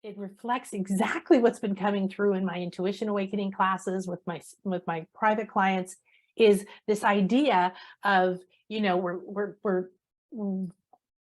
It reflects exactly what's been coming through in my intuition awakening classes with my private clients, is this idea of, we're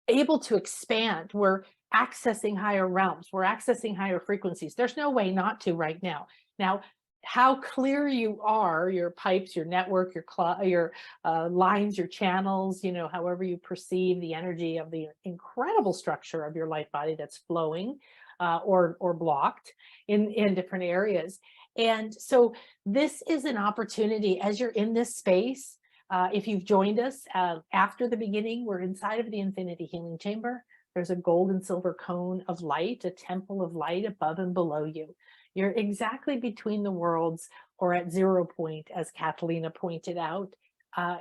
able to expand. We're accessing higher realms. We're accessing higher frequencies. There's no way not to right now. Now, how clear you are, your pipes, your network, your lines, your channels, however you perceive the energy of the incredible structure of your light body that's flowing or blocked in different areas. And so this is an opportunity as you're in this space. If you've joined us after the beginning, we're inside of the Infinity Healing Chamber. There's a gold and silver cone of light, a temple of light above and below you. You're exactly between the worlds, or at 0 point, as Catalina pointed out,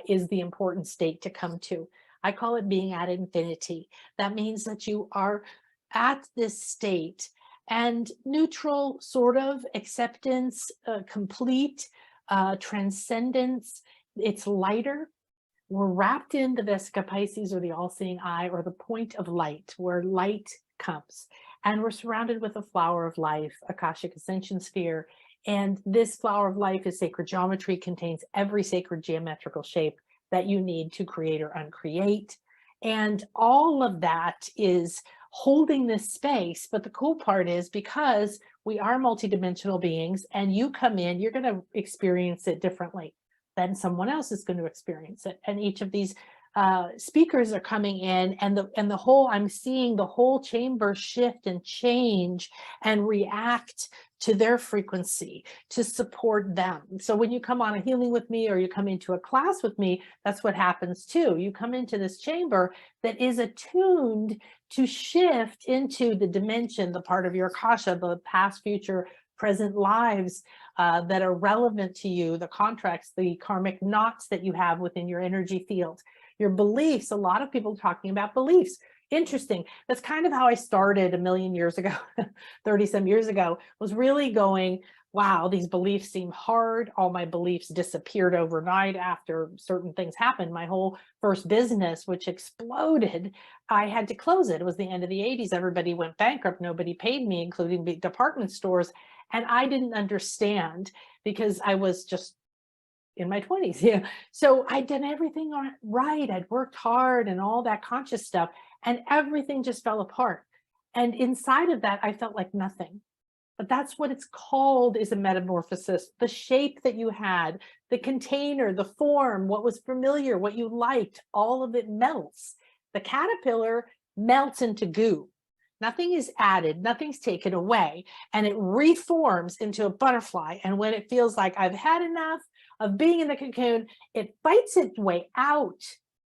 is the important state to come to. I call it being at infinity. That means that you are at this state and neutral, sort of, acceptance, complete, transcendence. It's lighter. We're wrapped in the Vesica Pisces, or the all-seeing eye, or the point of light, where light comes. And we're surrounded with a flower of life, Akashic Ascension Sphere. And this flower of life is sacred geometry, contains every sacred geometrical shape that you need to create or uncreate. And all of that is holding this space. But the cool part is, because we are multidimensional beings and you come in, you're going to experience it differently than someone else is going to experience it. And each of these speakers are coming in, and I'm seeing the whole chamber shift and change and react to their frequency to support them. So when you come on a healing with me, or you come into a class with me, that's what happens too. You come into this chamber that is attuned to shift into the dimension, the part of your Akasha, the past, future, present lives that are relevant to you, the contracts, the karmic knots that you have within your energy field, your beliefs. A lot of people talking about beliefs. Interesting. That's kind of how I started a million years ago, 30 some years ago, was really going, wow, these beliefs seem hard. All my beliefs disappeared overnight after certain things happened. My whole first business, which exploded, I had to close it. It was the end of the 80s. Everybody went bankrupt. Nobody paid me, including big department stores. And I didn't understand, because I was just in my 20s. Yeah. So I'd done everything right. I'd worked hard and all that conscious stuff, and everything just fell apart. And inside of that, I felt like nothing. But that's what it's called, is a metamorphosis. The shape that you had, the container, the form, what was familiar, what you liked, all of it melts. The caterpillar melts into goo. Nothing is added, nothing's taken away, and it reforms into a butterfly. And when it feels like I've had enough of being in the cocoon, it fights its way out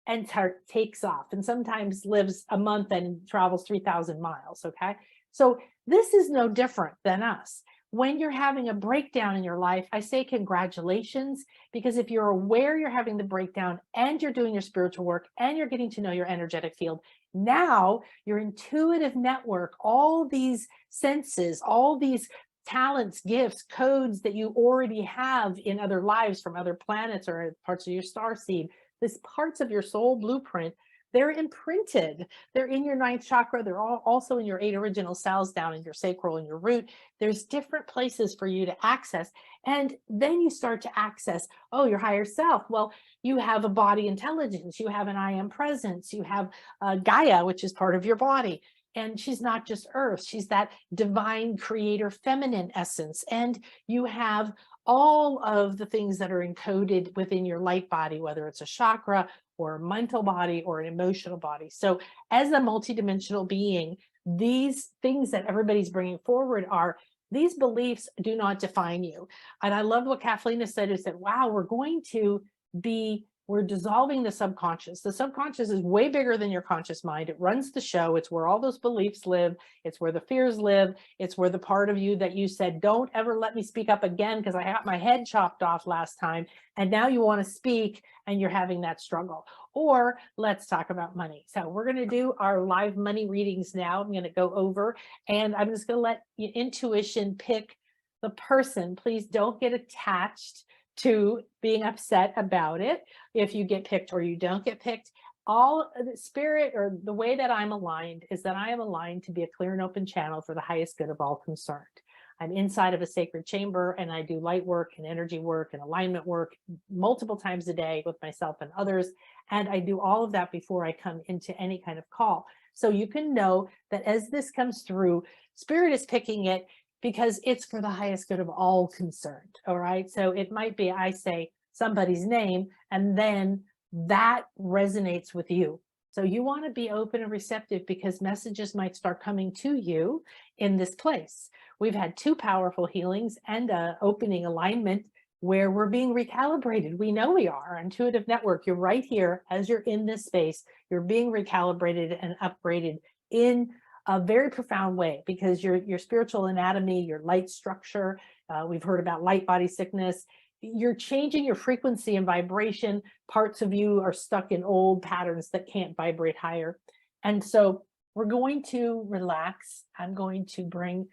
and takes off, and sometimes lives a month and travels 3,000 miles, okay? So this is no different than us. When you're having a breakdown in your life, I say congratulations, because if you're aware you're having the breakdown and you're doing your spiritual work and you're getting to know your energetic field, now your intuitive network, all these senses, all these talents, gifts, codes that you already have in other lives from other planets or parts of your star seed, these parts of your soul blueprint, they're imprinted. They're in your ninth chakra. They're also in your 8 original cells down in your sacral and your root. There's different places for you to access. And then you start to access, oh, your higher self. Well, you have a body intelligence. You have an I am presence. You have Gaia, which is part of your body. And she's not just earth. She's that divine creator feminine essence. And you have all of the things that are encoded within your light body, whether it's a chakra or a mental body or an emotional body. So as a multidimensional being, these things that everybody's bringing forward are, these beliefs do not define you. And I love what Kathleen said, is that, wow, we're dissolving the subconscious. The subconscious is way bigger than your conscious mind. It runs the show. It's where all those beliefs live. It's where the fears live. It's where the part of you that you said, don't ever let me speak up again because I got my head chopped off last time. And now you want to speak and you're having that struggle. Or let's talk about money. So we're going to do our live money readings now. I'm going to go over, and I'm just going to let intuition pick the person. Please don't get attached to being upset about it if you get picked or you don't get picked. all the spirit, or the way that I'm aligned, is that I am aligned to be a clear and open channel for the highest good of all concerned. I'm inside of a sacred chamber, and I do light work and energy work and alignment work multiple times a day with myself and others. And I do all of that before I come into any kind of call. So you can know that as this comes through, spirit is picking it because it's for the highest good of all concerned. All right. So it might be, I say somebody's name, and then that resonates with you. So you want to be open and receptive, because messages might start coming to you in this place. We've had 2 powerful healings and a opening alignment where we're being recalibrated. We know we are. Intuitive Network, you're right here as you're in this space. You're being recalibrated and upgraded in a very profound way, because your spiritual anatomy, your light structure, we've heard about light body sickness. You're changing your frequency and vibration. Parts of you are stuck in old patterns that can't vibrate higher. And so we're going to relax. I'm going to bring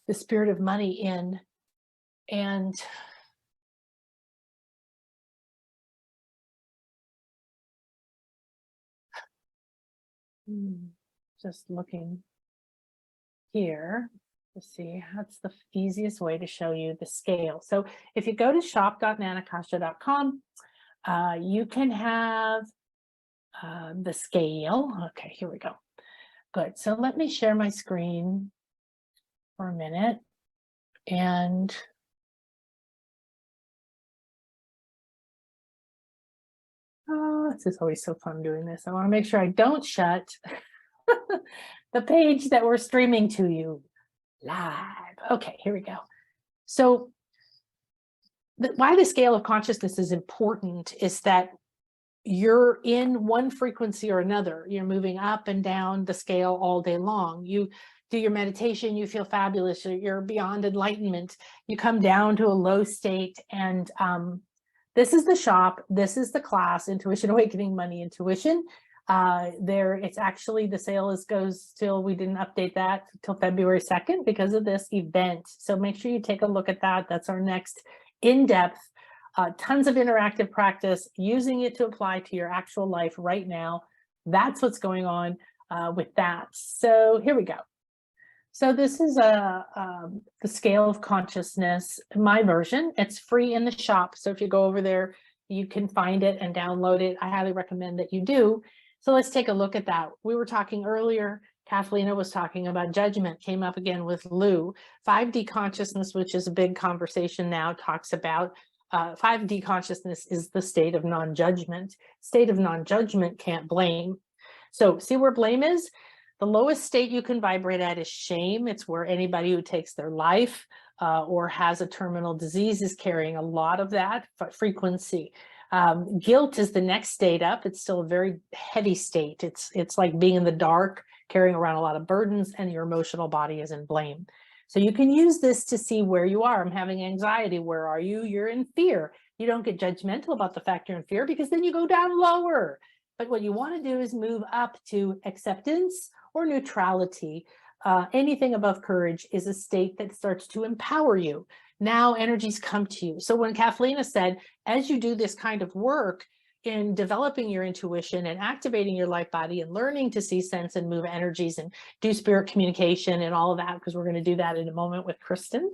the spirit of money in, and just looking here to see that's the easiest way to show you the scale. So if you go to shop.nanakasha.com, you can have the scale. Okay, here we go. Good. So let me share my screen for a minute. And this is always so fun doing this. I want to make sure I don't shut the page that we're streaming to you live. Okay, here we go. So why the scale of consciousness is important is that you're in one frequency or another. You're moving up and down the scale all day long. You do your meditation, you feel fabulous, you're beyond enlightenment. You come down to a low state, and this is the shop, this is the class, Intuition Awakening Money Intuition. It's actually, the sale goes till, we didn't update that till February 2nd because of this event. So make sure you take a look at that. That's our next in-depth, tons of interactive practice, using it to apply to your actual life right now. That's what's going on with that. So here we go. So this is the scale of consciousness, my version. It's free in the shop. So if you go over there, you can find it and download it. I highly recommend that you do. So let's take a look at that. We were talking earlier, Kathleen was talking about judgment, came up again with Lou. 5D consciousness, which is a big conversation now, talks about 5D consciousness is the state of non-judgment. State of non-judgment can't blame. So see where blame is? The lowest state you can vibrate at is shame. It's where anybody who takes their life or has a terminal disease is carrying a lot of that frequency. Guilt is the next state up. It's still a very heavy state. It's like being in the dark, carrying around a lot of burdens, and your emotional body is in blame. So you can use this to see where you are. I'm having anxiety. Where are you? You're in fear. You don't get judgmental about the fact you're in fear, because then you go down lower. But what you want to do is move up to acceptance or neutrality. Anything above courage is a state that starts to empower you. Now energies come to you. So when Kathleen said, as you do this kind of work in developing your intuition and activating your light body and learning to see, sense, and move energies and do spirit communication and all of that, because we're going to do that in a moment with Kristen,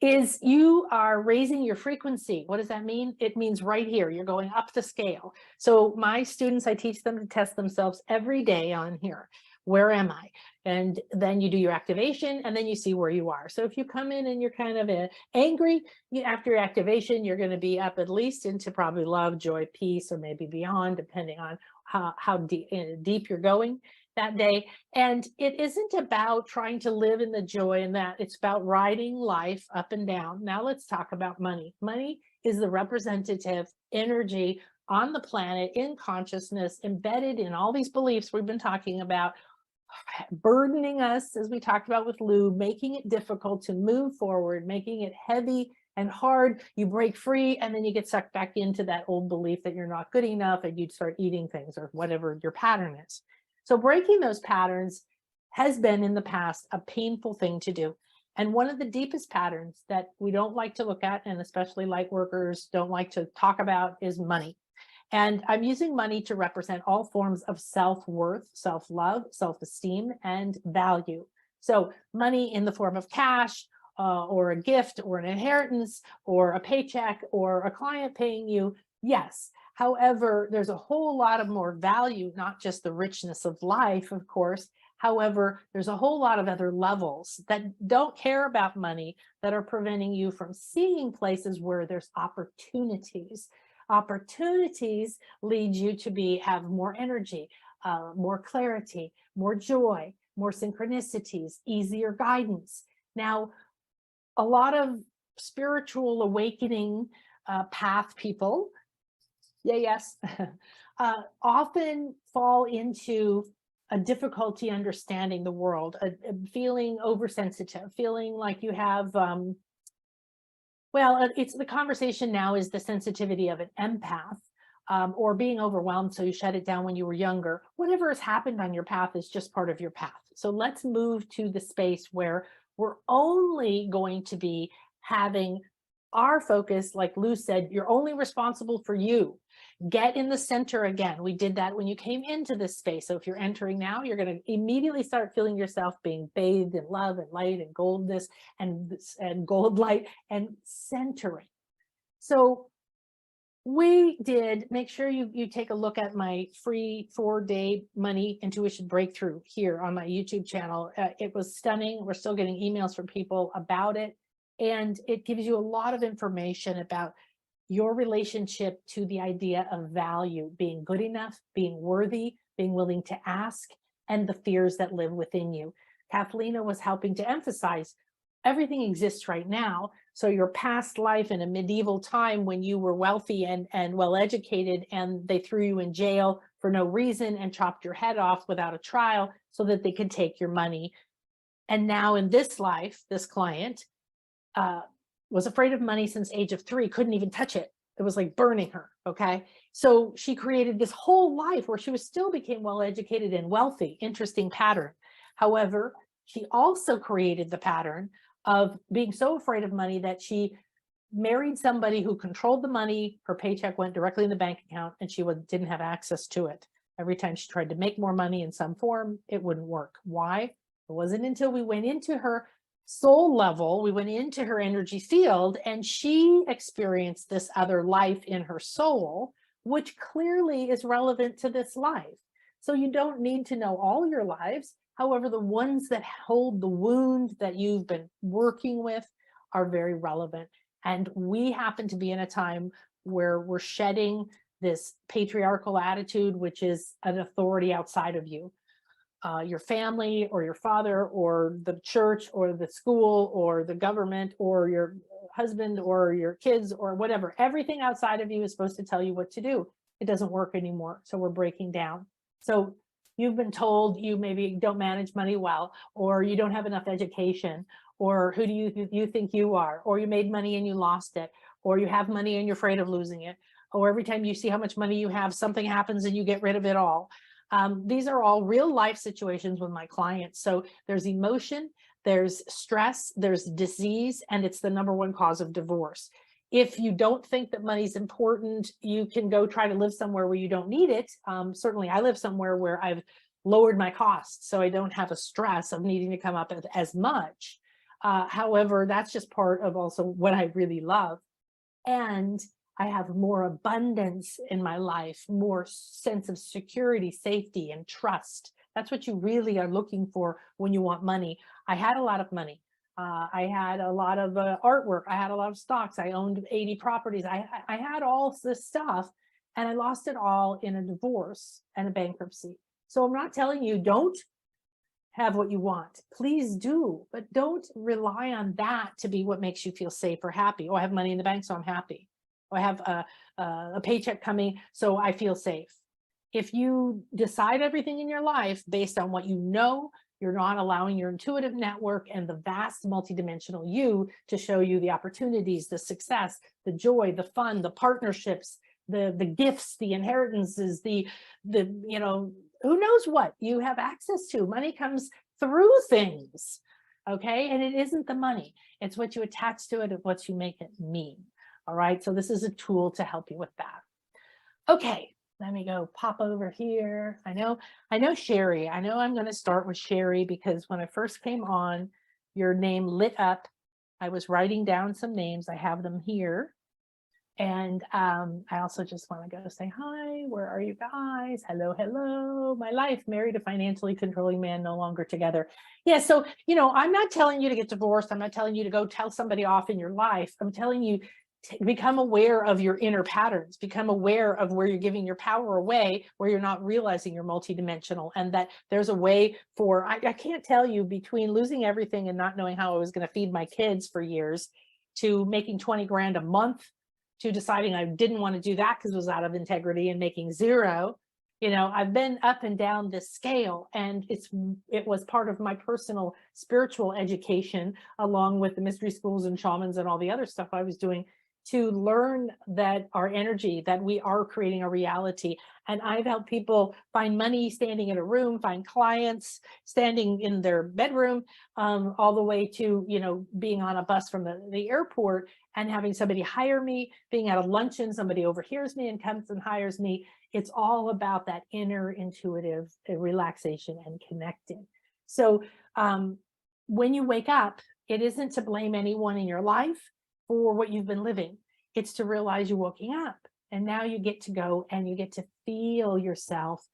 is you are raising your frequency. What does that mean? It means right here, you're going up the scale. So my students, I teach them to test themselves every day on here. Where am I? And then you do your activation, and then you see where you are. So if you come in and you're kind of angry, after your activation, you're going to be up at least into probably love, joy, peace, or maybe beyond, depending on how deep you're going that day. And it isn't about trying to live in the joy and that. It's about riding life up and down. Now let's talk about money. Money is the representative energy on the planet, in consciousness, embedded in all these beliefs we've been talking about, burdening us, as we talked about with Lou, making it difficult to move forward, making it heavy and hard. You break free, and then you get sucked back into that old belief that you're not good enough, and you'd start eating things or whatever your pattern is. So breaking those patterns has been in the past a painful thing to do. And one of the deepest patterns that we don't like to look at, and especially light workers don't like to talk about, is money. And I'm using money to represent all forms of self-worth, self-love, self-esteem, and value. So money in the form of cash, or a gift, or an inheritance, or a paycheck, or a client paying you, yes. However, there's a whole lot of more value, not just the richness of life, of course. However, there's a whole lot of other levels that don't care about money, that are preventing you from seeing places where there's opportunities. Opportunities lead you to have more energy, more clarity, more joy, more synchronicities, easier guidance. Now, a lot of spiritual awakening path people, yes, often fall into a difficulty understanding the world, feeling oversensitive, feeling like you have, well, it's the conversation now is the sensitivity of an empath, or being overwhelmed, so you shut it down when you were younger. Whatever has happened on your path is just part of your path. So let's move to the space where we're only going to be having our focus, like Lou said, you're only responsible for you. Get in the center again. We did that when you came into this space. So if you're entering now, you're going to immediately start feeling yourself being bathed in love and light and goldness and gold light and centering. So we did, make sure you take a look at my free 4-day money intuition breakthrough here on my YouTube channel. It was stunning. We're still getting emails from people about it. And it gives you a lot of information about your relationship to the idea of value, being good enough, being worthy, being willing to ask, and the fears that live within you. Kathlena was helping to emphasize everything exists right now. So your past life in a medieval time when you were wealthy and well-educated, and they threw you in jail for no reason and chopped your head off without a trial so that they could take your money. And now in this life, this client was afraid of money since age of 3, couldn't even touch it. It was like burning her, okay? So she created this whole life where she still became well-educated and wealthy, interesting pattern. However, she also created the pattern of being so afraid of money that she married somebody who controlled the money. Her paycheck went directly in the bank account and she didn't have access to it. Every time she tried to make more money in some form, it wouldn't work. Why? It wasn't until we went into her soul level, we went into her energy field, and she experienced this other life in her soul, which clearly is relevant to this life. So you don't need to know all your lives. However, the ones that hold the wound that you've been working with are very relevant. And we happen to be in a time where we're shedding this patriarchal attitude, which is an authority outside of you. Your family or your father or the church or the school or the government or your husband or your kids or whatever. Everything outside of you is supposed to tell you what to do. It doesn't work anymore. So we're breaking down. So you've been told you maybe don't manage money well, or you don't have enough education, or who do you think you are, or you made money and you lost it, or you have money and you're afraid of losing it, or every time you see how much money you have, something happens and you get rid of it all. These are all real life situations with my clients. So there's emotion, there's stress, there's disease, and it's the #1 cause of divorce. If you don't think that money's important, you can go try to live somewhere where you don't need it. Certainly I live somewhere where I've lowered my costs, so I don't have a stress of needing to come up as much. However, that's just part of also what I really love. And I have more abundance in my life, more sense of security, safety, and trust. That's what you really are looking for when you want money. I had a lot of money. I had a lot of artwork. I had a lot of stocks. I owned 80 properties. I had all this stuff, and I lost it all in a divorce and a bankruptcy. So I'm not telling you don't have what you want. Please do, but don't rely on that to be what makes you feel safe or happy. Oh, I have money in the bank, so I'm happy. Oh, I have a paycheck coming, so I feel safe. If you decide everything in your life based on what you know, you're not allowing your intuitive network and the vast multidimensional you to show you the opportunities, the success, the joy, the fun, the partnerships, the gifts, the inheritances, the who knows what you have access to. Money comes through things, okay? And it isn't the money. It's what you attach to it and what you make it mean, all right? So this is a tool to help you with that. Okay, let me go pop over here. I know Sherry. I know I'm going to start with Sherry because when I first came on, your name lit up. I was writing down some names. I have them here. And I also just want to go say hi. Where are you guys? Hello, hello. My life, married a financially controlling man, no longer together. Yeah, so, I'm not telling you to get divorced. I'm not telling you to go tell somebody off in your life. I'm telling you to become aware of your inner patterns, become aware of where you're giving your power away, where you're not realizing you're multidimensional, and that there's a way for, I can't tell you, between losing everything and not knowing how I was going to feed my kids for years, to making 20 grand a month, to deciding I didn't want to do that because it was out of integrity, and making zero. I've been up and down this scale, and it was part of my personal spiritual education, along with the mystery schools and shamans and all the other stuff I was doing, to learn that our energy, that we are creating a reality. And I've helped people find money standing in a room, find clients standing in their bedroom, all the way to, being on a bus from the airport and having somebody hire me, being at a luncheon, somebody overhears me and comes and hires me. It's all about that inner intuitive relaxation and connecting. So when you wake up, it isn't to blame anyone in your life for what you've been living. It's to realize you're waking up, and now you get to go and you get to feel yourself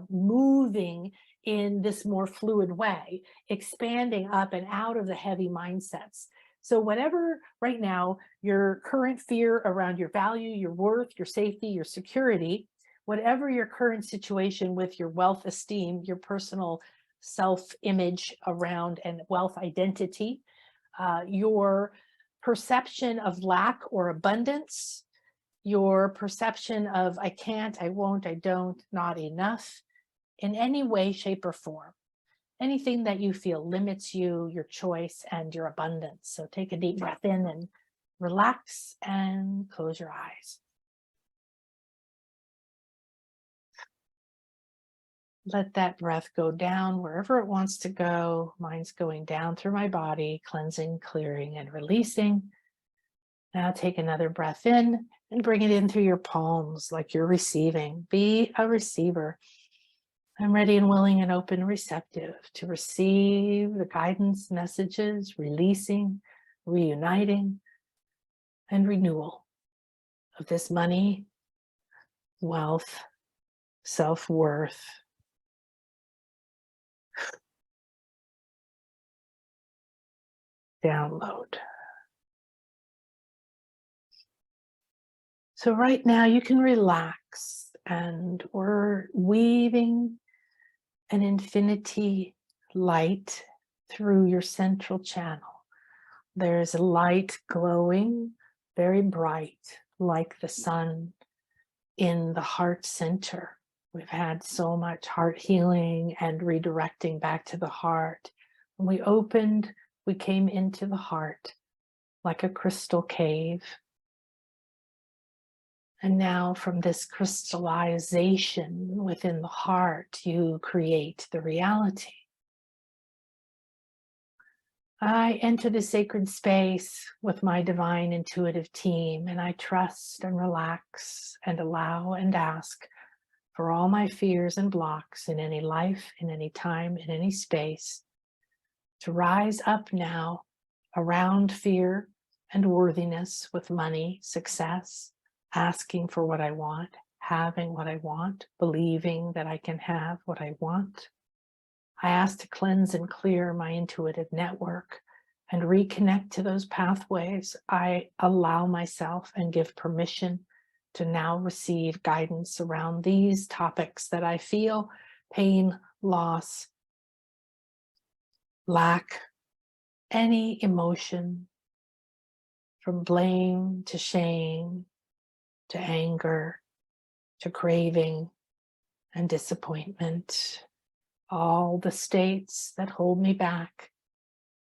moving in this more fluid way, expanding up and out of the heavy mindsets. So whatever right now your current fear around your value, your worth, your safety, your security, whatever your current situation with your wealth esteem, your personal self-image around and wealth identity, your perception of lack or abundance, your perception of I can't, I won't, I don't, not enough, in any way, shape, or form. Anything that you feel limits you, your choice, and your abundance. So take a deep breath in and relax and close your eyes. Let that breath go down wherever it wants to go. Mine's going down through my body, cleansing, clearing, and releasing. Now take another breath in and bring it in through your palms like you're receiving. Be a receiver. I'm ready and willing and open, receptive to receive the guidance, messages, releasing, reuniting, and renewal of this money, wealth, self-worth, download. So right now you can relax, and we're weaving an infinity light through your central channel. There's a light glowing very bright like the sun in the heart center. We've had so much heart healing and redirecting back to the heart. When we opened, we came into the heart like a crystal cave. And now from this crystallization within the heart, you create the reality. I enter the sacred space with my divine intuitive team, and I trust and relax and allow and ask for all my fears and blocks in any life, in any time, in any space, to rise up now around fear and worthiness with money, success, asking for what I want, having what I want, believing that I can have what I want. I ask to cleanse and clear my intuitive network and reconnect to those pathways. I allow myself and give permission to now receive guidance around these topics that I feel: pain, loss, lack, any emotion, from blame to shame, to anger, to craving and disappointment. All the states that hold me back,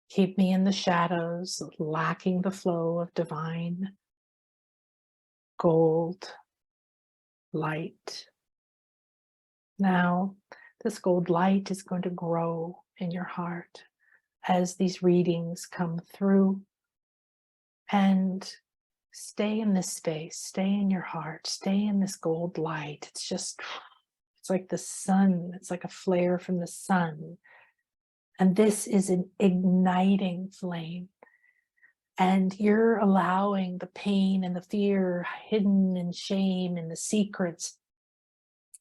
keep me in the shadows, lacking the flow of divine gold light. Now, this gold light is going to grow in your heart as these readings come through, and Stay in this space, stay in your heart, stay in this gold light. It's like the sun, it's like a flare from the sun. And this is an igniting flame. And you're allowing the pain and the fear hidden in shame and the secrets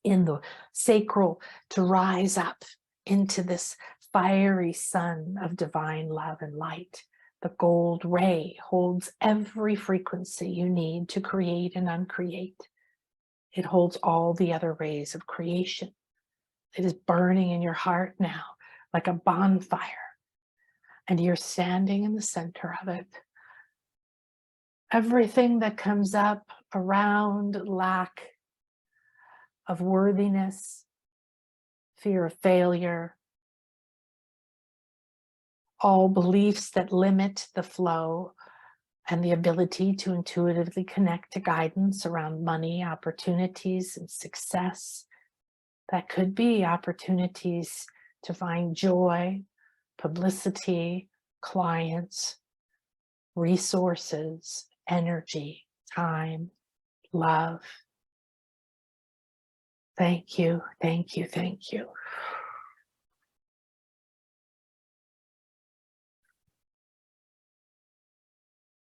in the sacral to rise up into this fiery sun of divine love and light. The gold ray holds every frequency you need to create and uncreate. It holds all the other rays of creation. It is burning in your heart now like a bonfire, and you're standing in the center of it. Everything that comes up around lack of worthiness, fear of failure, all beliefs that limit the flow and the ability to intuitively connect to guidance around money, opportunities, and success. That could be opportunities to find joy, publicity, clients, resources, energy, time, love. Thank you, thank you, thank you.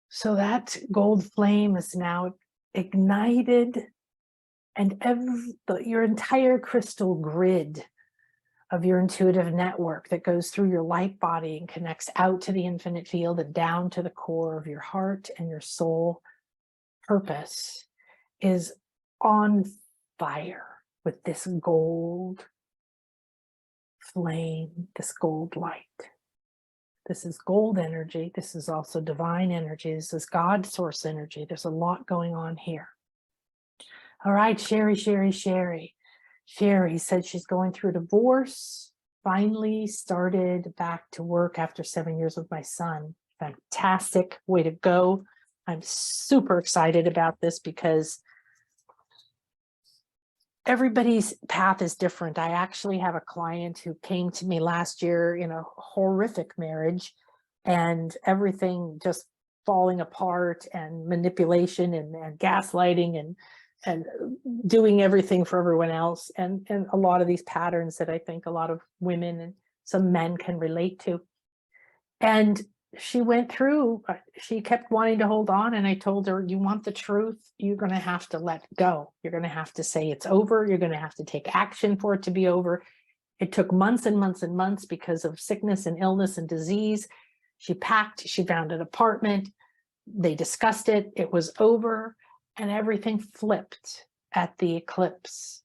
So that gold flame is now ignited, and your entire crystal grid of your intuitive network that goes through your light body and connects out to the infinite field and down to the core of your heart and your soul purpose is on fire with this gold flame, this gold light. This is gold energy. This is also divine energy. This is God source energy. There's a lot going on here. All right, Sherry. Sherry said she's going through divorce, finally started back to work after 7 years with my son. Fantastic, way to go. I'm super excited about this because everybody's path is different. I actually have a client who came to me last year in a horrific marriage and everything just falling apart and manipulation and gaslighting and doing everything for everyone else. And a lot of these patterns that I think a lot of women and some men can relate to. And she went through, she kept wanting to hold on. And I told her, you want the truth, you're going to have to let go. You're going to have to say it's over. You're going to have to take action for it to be over. It took months and months and months because of sickness and illness and disease. She packed, she found an apartment. They discussed it. It was over. And everything flipped at the eclipse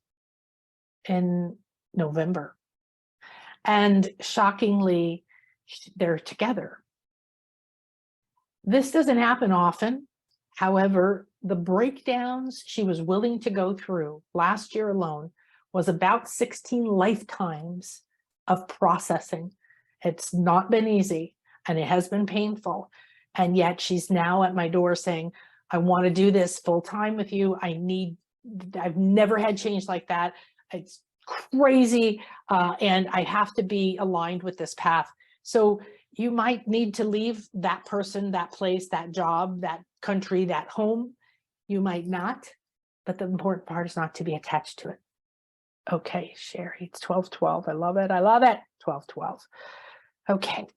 in November. And shockingly, they're together. This doesn't happen often. However, the breakdowns she was willing to go through last year alone was about 16 lifetimes of processing. It's not been easy and it has been painful. And yet she's now at my door saying, I want to do this full time with you. I've never had change like that. It's crazy. And I have to be aligned with this path. So you might need to leave that person, that place, that job, that country, that home. You might not, but the important part is not to be attached to it. Okay, Sherry, it's 12:12. I love it. I love it. 12:12. Okay.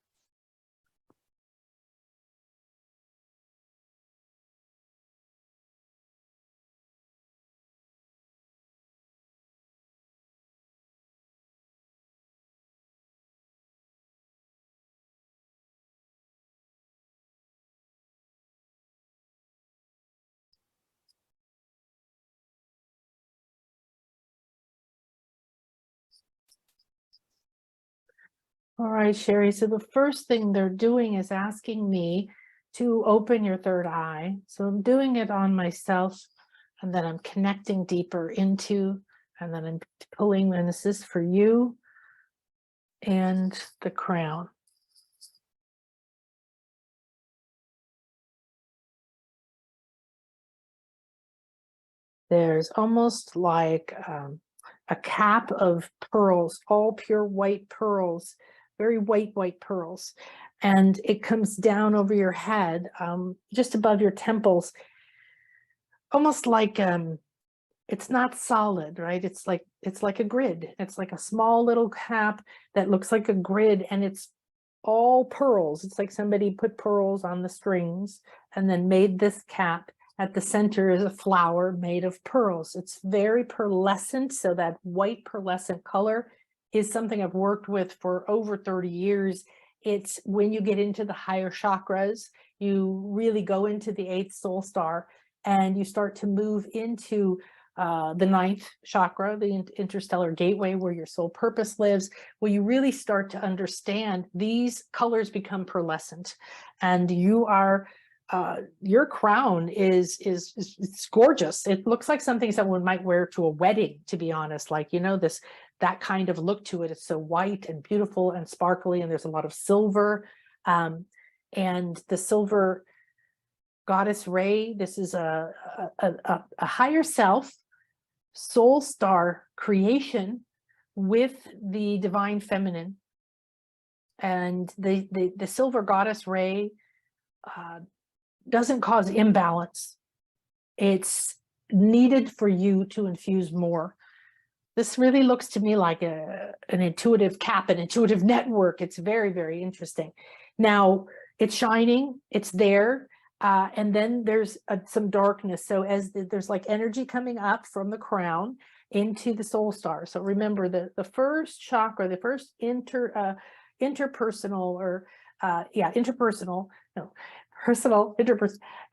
All right, Sherry. So the first thing they're doing is asking me to open your third eye. So I'm doing it on myself, and then I'm connecting deeper into, and then I'm pulling, and this is for you and the crown. There's almost like a cap of pearls, all pure white pearls, very white pearls. And it comes down over your head, just above your temples. almost like it's not solid, right? It's like a grid. It's like a small little cap that looks like a grid, and it's all pearls. It's like somebody put pearls on the strings and then made this cap. At the center is a flower made of pearls. It's very pearlescent, so that white pearlescent color is something I've worked with for over 30 years. It's when you get into the higher chakras, you really go into the 8th soul star, and you start to move into the 9th chakra, the interstellar gateway, where your soul purpose lives, where you really start to understand these colors become pearlescent, and you are your crown is it's gorgeous. It looks like something someone might wear to a wedding, to be honest. Like, you know, that kind of look to it. It's so white and beautiful and sparkly, and there's a lot of silver. And the silver goddess Ray, this is a higher self, soul star creation with the divine feminine. And the silver goddess Ray doesn't cause imbalance. It's needed for you to infuse more. This really looks to me like an intuitive cap, an intuitive network. It's very, very interesting. Now, it's shining, it's there, and then there's some darkness. So as there's like energy coming up from the crown into the soul star. So remember, the first chakra, the first interpersonal,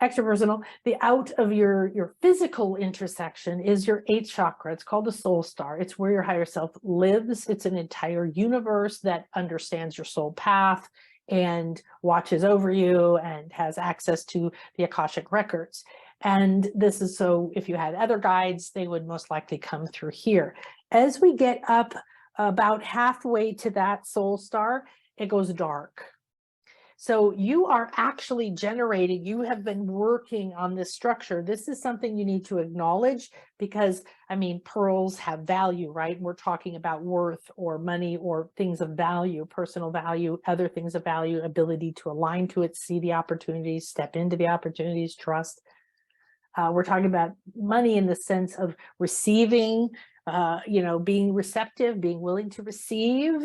extrapersonal, the out of your physical intersection is your 8th chakra. It's called the soul star. It's where your higher self lives. It's an entire universe that understands your soul path and watches over you and has access to the Akashic records. And this is so if you had other guides, they would most likely come through here. As we get up about halfway to that soul star, it goes dark. So you are actually generating, you have been working on this structure. This is something you need to acknowledge because, I mean, pearls have value, right? We're talking about worth or money or things of value, personal value, other things of value, ability to align to it, see the opportunities, step into the opportunities, trust. We're talking about money in the sense of receiving, being receptive, being willing to receive,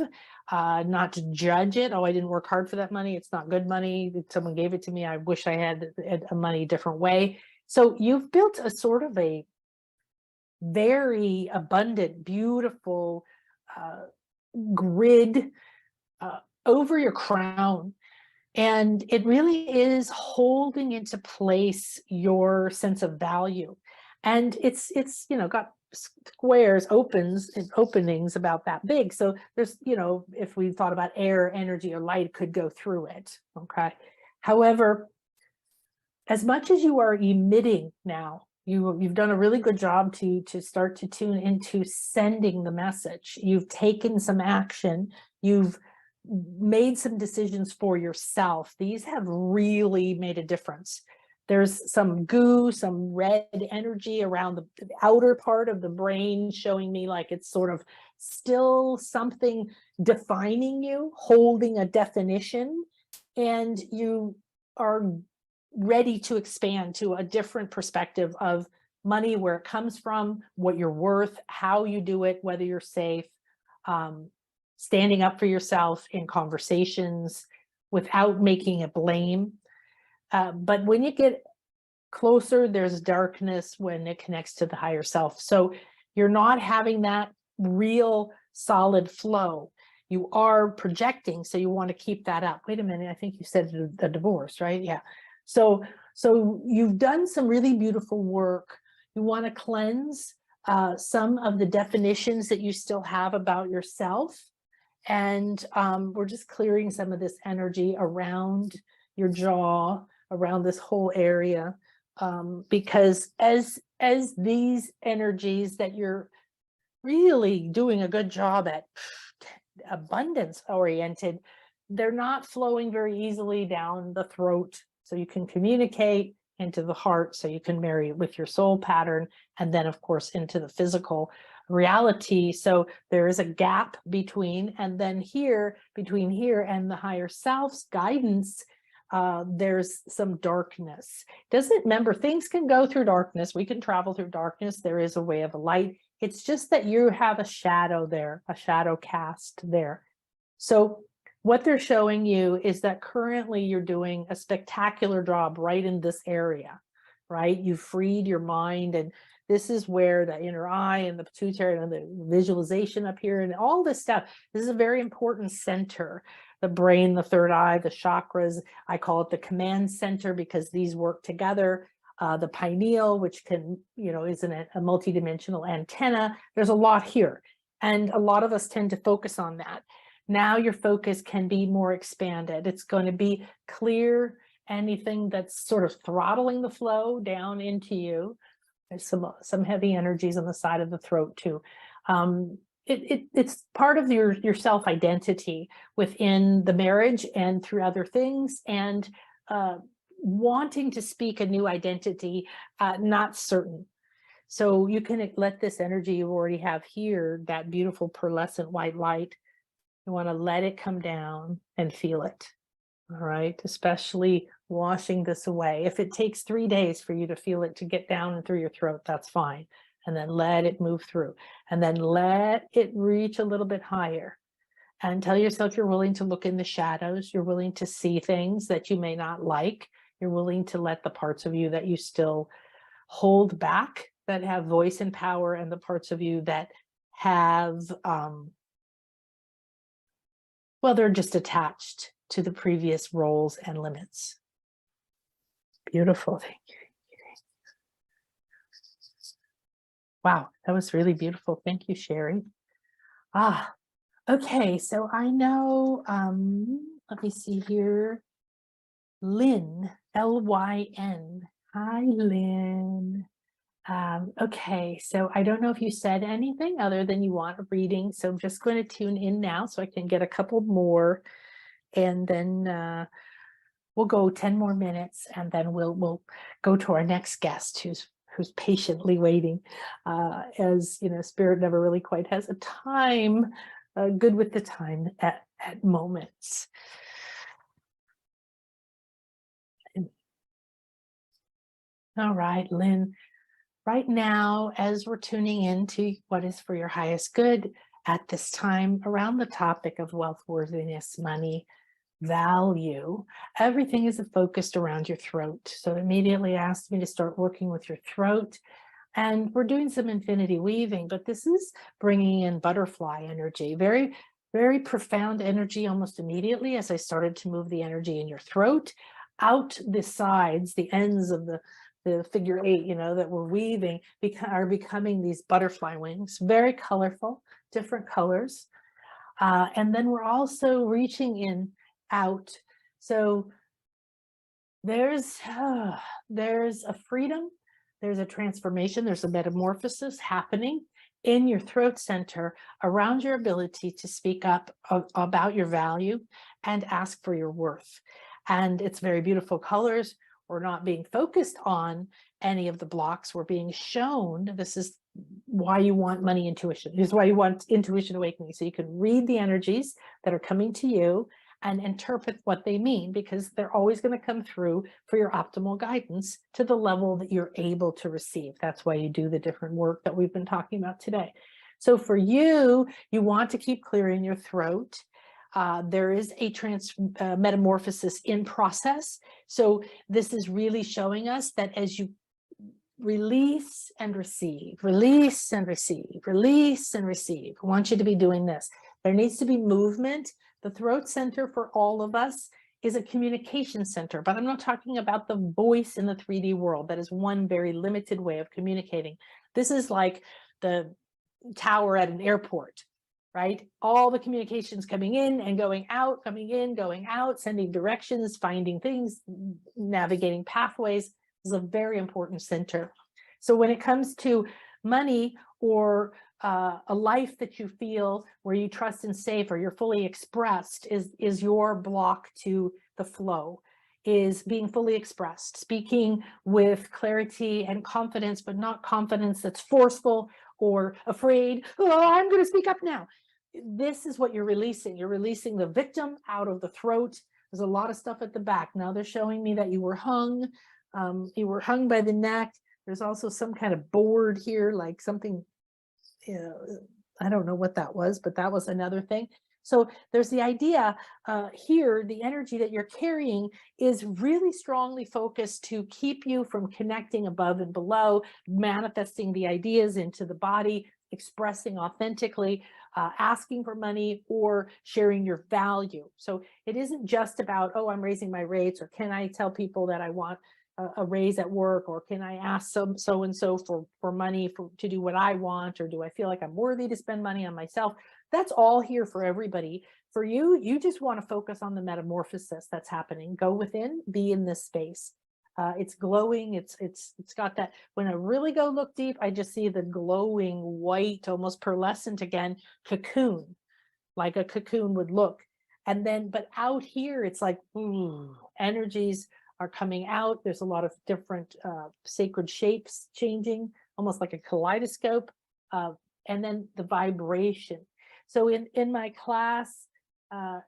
not to judge it. Oh, I didn't work hard for that money. It's not good money. Someone gave it to me. I wish I had a money a different way. So you've built a sort of a very abundant, beautiful grid over your crown. And it really is holding into place your sense of value. And it's got squares, openings about that big. So there's, if we thought about air, energy, or light could go through it, okay? However, as much as you are emitting now, you've done a really good job to start to tune into sending the message. You've taken some action. You've made some decisions for yourself. These have really made a difference. There's some goo, some red energy around the outer part of the brain showing me like it's sort of still something defining you, holding a definition, and you are ready to expand to a different perspective of money, where it comes from, what you're worth, how you do it, whether you're safe, standing up for yourself in conversations without making a blame. But when you get closer, there's darkness when it connects to the higher self. So you're not having that real solid flow. You are projecting, so you want to keep that up. Wait a minute, I think you said the divorce, right? Yeah. So you've done some really beautiful work. You want to cleanse some of the definitions that you still have about yourself. And we're just clearing some of this energy around your jaw, around this whole area, because as these energies that you're really doing a good job at, abundance oriented, they're not flowing very easily down the throat. So you can communicate into the heart, so you can marry with your soul pattern, and then of course into the physical reality. So there is a gap between, and then here, between here and the higher self's guidance, there's some darkness. Doesn't remember, things can go through darkness. We can travel through darkness. There is a way of light. It's just that you have a shadow there, a shadow cast there. So what they're showing you is that currently you're doing a spectacular job right in this area, right? You've freed your mind, and this is where the inner eye and the pituitary and the visualization up here and all this stuff. This is a very important center. The brain, the third eye, the chakras. I call it the command center because these work together. The pineal, which can, is a multidimensional antenna. There's a lot here. And a lot of us tend to focus on that. Now your focus can be more expanded. It's going to be clear anything that's sort of throttling the flow down into you. There's some heavy energies on the side of the throat too. It's part of your self-identity within the marriage and through other things, and wanting to speak a new identity, not certain. So you can let this energy you already have here, that beautiful pearlescent white light, you want to let it come down and feel it. All right, especially washing this away. If it takes 3 days for you to feel it to get down and through your throat, that's fine. And then let it move through, and then let it reach a little bit higher, and tell yourself you're willing to look in the shadows. You're willing to see things that you may not like. You're willing to let the parts of you that you still hold back, that have voice and power, and the parts of you that have, well, they're just attached to the previous roles and limits. Beautiful. Thank you. Wow, that was really beautiful. Thank you, Sherry. Okay, so I know, let me see here. Lynn, L-Y-N. Hi, Lynn. Okay, so I don't know if you said anything other than you want a reading, so I'm just going to tune in now so I can get a couple more, and then we'll go 10 more minutes, and then we'll go to our next guest who's patiently waiting, as Spirit never really quite has a time, good with the time at moments. All right, Lynn. Right now, as we're tuning into what is for your highest good at this time around the topic of wealth, worthiness, money, value, everything is focused around your throat. So immediately asked me to start working with your throat. And we're doing some infinity weaving, but this is bringing in butterfly energy, very, very profound energy almost immediately as I started to move the energy in your throat out the sides, the ends of the figure 8, that we're weaving are becoming these butterfly wings, very colorful, different colors. And then we're also reaching in out. So there's a freedom, there's a transformation, there's a metamorphosis happening in your throat center around your ability to speak up about your value and ask for your worth. And it's very beautiful colors. We're not being focused on any of the blocks. We're being shown, this is why you want money intuition. This is why you want intuition awakening. So you can read the energies that are coming to you and interpret what they mean, because they're always going to come through for your optimal guidance to the level that you're able to receive. That's why you do the different work that we've been talking about today. So for you, you want to keep clearing your throat. There is a metamorphosis in process. So this is really showing us that as you release and receive, release and receive, release and receive, I want you to be doing this. There needs to be movement. The throat center for all of us is a communication center, but I'm not talking about the voice in the 3D world. That is one very limited way of communicating. This is like the tower at an airport, right? All the communications coming in and going out, coming in, going out, sending directions, finding things, navigating pathways is a very important center. So when it comes to money or a life that you feel where you trust and safe or you're fully expressed is your block to the flow, is being fully expressed, speaking with clarity and confidence, but not confidence that's forceful or afraid. Oh, I'm going to speak up now. This is what you're releasing. You're releasing the victim out of the throat, There's a lot of stuff at the back. Now they're showing me that you were hung by the neck. There's also some kind of board here, like something, I don't know what that was, but that was another thing. So there's the idea here, the energy that you're carrying is really strongly focused to keep you from connecting above and below, manifesting the ideas into the body, expressing authentically, asking for money, or sharing your value. So it isn't just about, oh, I'm raising my rates, or can I tell people that I want a raise at work, or can I ask so and so for money to do what I want, or do I feel like I'm worthy to spend money on myself? That's all here for everybody. For you, you just want to focus on the metamorphosis that's happening. Go within, be in this space. It's glowing. It's got that. When I really go look deep, I just see the glowing white, almost pearlescent again, cocoon, like a cocoon would look. And then, but out here, it's like, ooh, energies are coming out. There's a lot of different sacred shapes changing, almost like a kaleidoscope. And then the vibration. So in my class,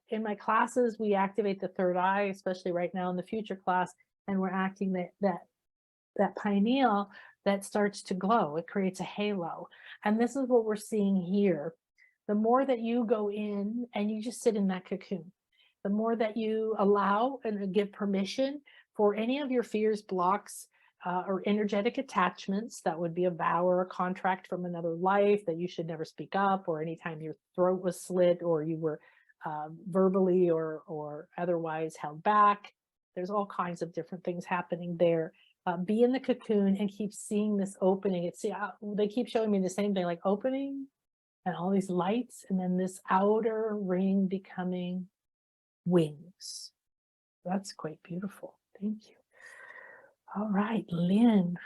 in my classes, we activate the third eye, especially right now in the future class, and we're acting that pineal that starts to glow. It creates a halo. And this is what we're seeing here. The more that you go in and you just sit in that cocoon, the more that you allow and give permission for any of your fears, blocks, or energetic attachments, that would be a vow or a contract from another life that you should never speak up, or anytime your throat was slit, or you were verbally or otherwise held back. There's all kinds of different things happening there. Be in the cocoon and keep seeing this opening. They keep showing me the same thing, like opening and all these lights, and then this outer ring becoming wings. That's quite beautiful. Thank you. All right, Lynn.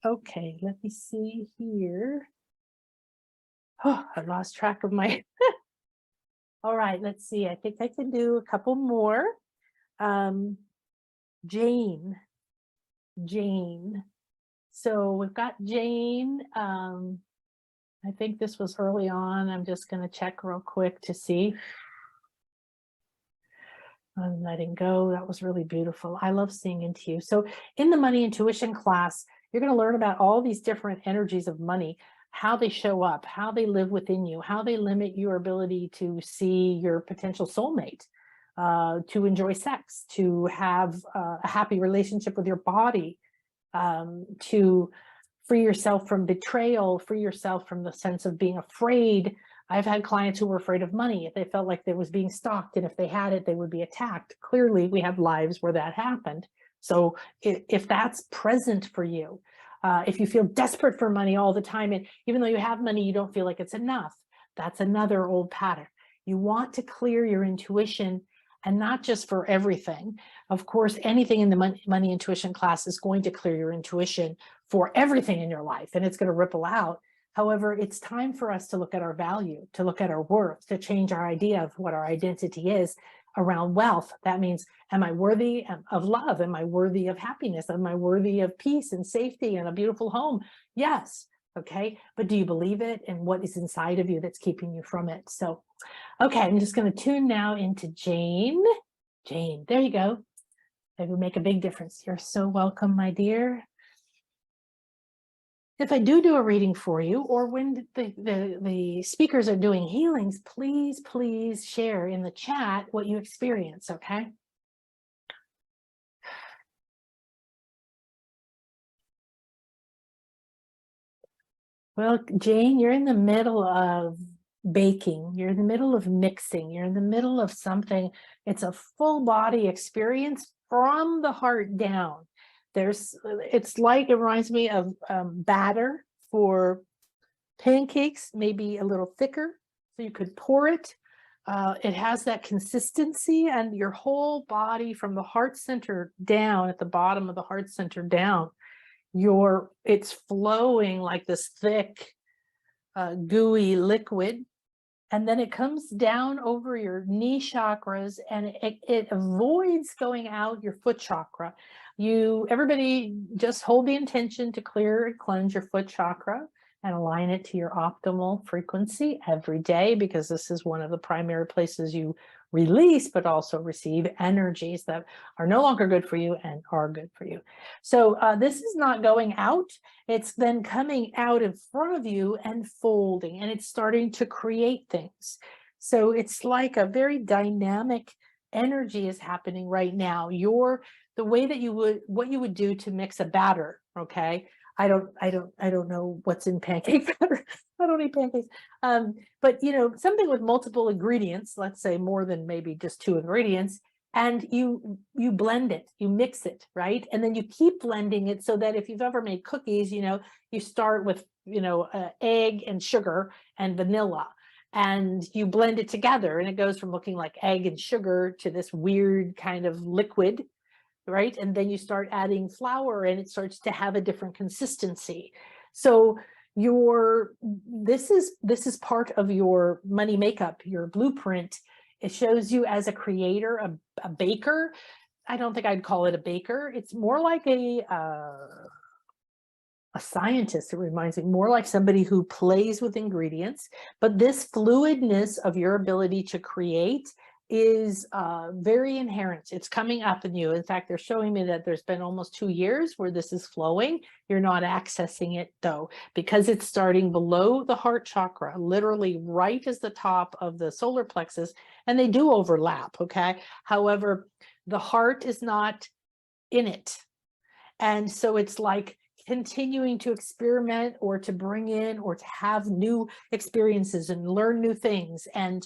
Okay, let me see here. Oh, I lost track of my. All right, let's see. I think I can do a couple more. Jane. So we've got Jane. I think this was early on. I'm just going to check real quick to see. I'm letting go. That was really beautiful. I love seeing into you. So in the money intuition class, you're going to learn about all these different energies of money, how they show up, how they live within you, how they limit your ability to see your potential soulmate, to enjoy sex, to have a happy relationship with your body, to free yourself from betrayal, free yourself from the sense of being afraid. I've had clients who were afraid of money. If they felt like they was being stalked, and if they had it, they would be attacked. Clearly, we have lives where that happened. So if that's present for you, if you feel desperate for money all the time, and even though you have money, you don't feel like it's enough, that's another old pattern. You want to clear your intuition, and not just for everything. Of course, anything in the money intuition class is going to clear your intuition for everything in your life, and it's going to ripple out. However, it's time for us to look at our value, to look at our worth, to change our idea of what our identity is around wealth. That means, am I worthy of love? Am I worthy of happiness? Am I worthy of peace and safety and a beautiful home? Yes. Okay. But do you believe it? And what is inside of you that's keeping you from it? So, okay, I'm just going to tune now into Jane. Jane, there you go. That would make a big difference. You're so welcome, my dear. If I do a reading for you, or when the speakers are doing healings, please share in the chat what you experience, okay? Well, Jane, you're in the middle of baking. You're in the middle of mixing. You're in the middle of something. It's a full body experience from the heart down. It's like, it reminds me of batter for pancakes, maybe a little thicker, so you could pour it. It has that consistency, and your whole body from the heart center down, at the bottom of the heart center down, it's flowing like this thick, gooey liquid. And then it comes down over your knee chakras, and it avoids going out your foot chakra. Everybody just hold the intention to clear and cleanse your foot chakra and align it to your optimal frequency every day, because this is one of the primary places you release, but also receive energies that are no longer good for you and are good for you. So this is not going out. It's then coming out in front of you and folding, and it's starting to create things. So it's like a very dynamic energy is happening right now. The way that what you would do to mix a batter, okay? I don't know what's in pancake batter. I don't eat pancakes. But something with multiple ingredients, let's say more than maybe just 2 ingredients, and you blend it, you mix it, right? And then you keep blending it so that if you've ever made cookies, you start with, egg and sugar and vanilla, and you blend it together, and it goes from looking like egg and sugar to this weird kind of liquid, right? And then you start adding flour and it starts to have a different consistency. So this is part of your money makeup, your blueprint. It shows you as a creator, a baker. I don't think I'd call it a baker. It's more like a scientist. It reminds me more like somebody who plays with ingredients. But this fluidness of your ability to create is very inherent. It's coming up in you. In fact, they're showing me that there's been almost 2 years where this is flowing. You're not accessing it though, because it's starting below the heart chakra, literally right as the top of the solar plexus, and they do overlap, okay? However, the heart is not in it. And so it's like continuing to experiment or to bring in or to have new experiences and learn new things and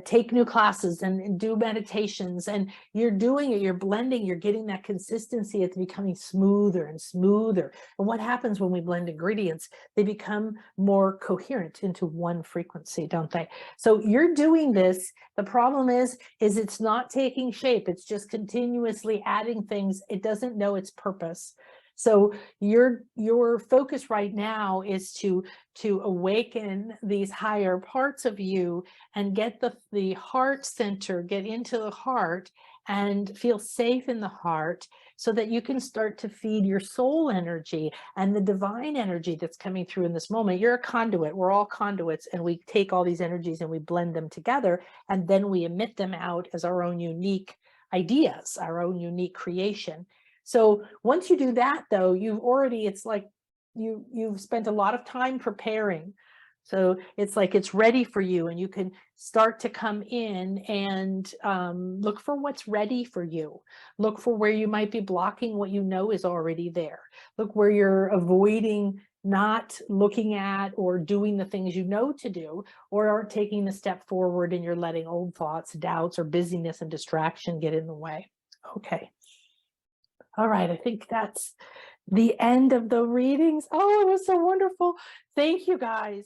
take new classes and do meditations, and you're doing it, you're blending, you're getting that consistency. It's becoming smoother and smoother. And what happens when we blend ingredients? They become more coherent into one frequency, don't they? So you're doing this. The problem is it's not taking shape. It's just continuously adding things. It doesn't know its purpose. So your focus right now is to awaken these higher parts of you and get the heart center, get into the heart and feel safe in the heart, so that you can start to feed your soul energy and the divine energy that's coming through in this moment. You're a conduit. We're all conduits, and we take all these energies and we blend them together, and then we emit them out as our own unique ideas, our own unique creation. So once you do that, though, it's like you've spent a lot of time preparing. So it's like it's ready for you, and you can start to come in and look for what's ready for you. Look for where you might be blocking what you know is already there. Look where you're avoiding not looking at or doing the things you know to do, or aren't taking the step forward, and you're letting old thoughts, doubts, or busyness and distraction get in the way. Okay. All right, I think that's the end of the readings. Oh, it was so wonderful. Thank you, guys.